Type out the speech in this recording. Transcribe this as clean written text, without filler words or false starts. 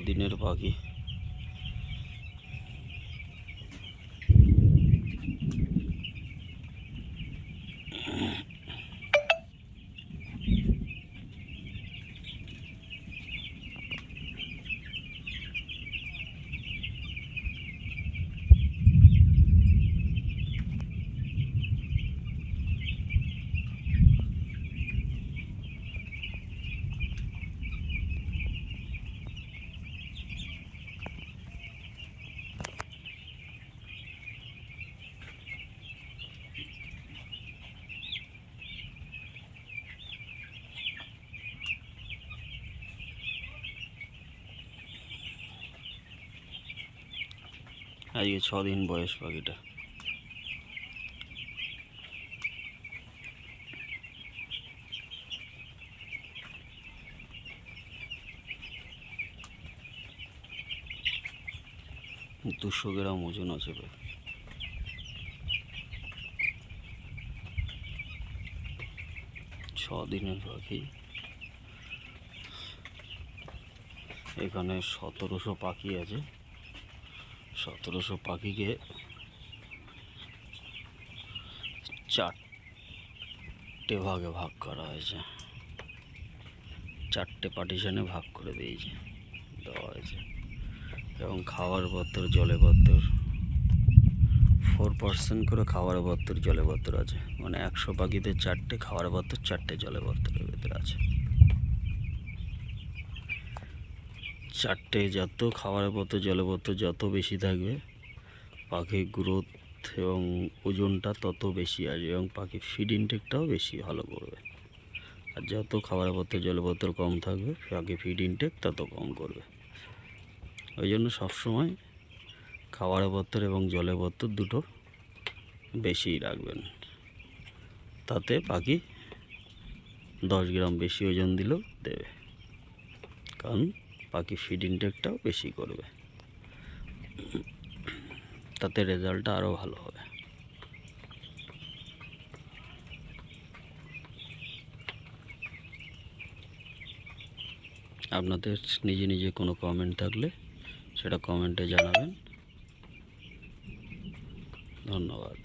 দিনের পাখি। আজকে 6 দিন বয়স পাখিটা। দুশো গ্রাম ওজন আছে ভাই। ছ দিনের পাখি। এখানে 1700 পাখি আছে। 1700 পাখিকে 4টে ভাগে ভাগ করা হয়েছে, 4টে পার্টিশনে ভাগ করে দেওয়া হয়েছে। এবং খাওয়ার পত্তর, জলে পত্তর 4% করে খাওয়ার পত্তর, জলে পত্তর আছে। মানে 100 পাখিতে 4টে খাওয়ার পত্তর, 4টে জলে পত্তরের ভেতরে আছে। 4টে যত খাওয়ার পত্তর, জলে পত্তর যত বেশি থাকবে, পাখির গ্রোথ এবং ওজনটা তত বেশি আসবে এবং পাখির ফিড ইনটেকটাও বেশি ভালো করবে। আর যত খাবার পত্র, জলপত্র কম থাকবে, পাখি ফিড ইনটেক তত কম করবে। ওই জন্য সবসময় খাবার পত্র এবং জলের পত্র দুটো বেশি রাখবেন। তাতে পাখি 10 গ্রাম বেশি ওজন দিলেও দেবে, কারণ পাখি ফিড ইনটেকটাও বেশি করবে। তাতে রেজাল্টটা আরও ভালো হবে। আপনাদের নিজে নিজে কোনো কমেন্ট থাকলে সেটা কমেন্টে জানাবেন। ধন্যবাদ।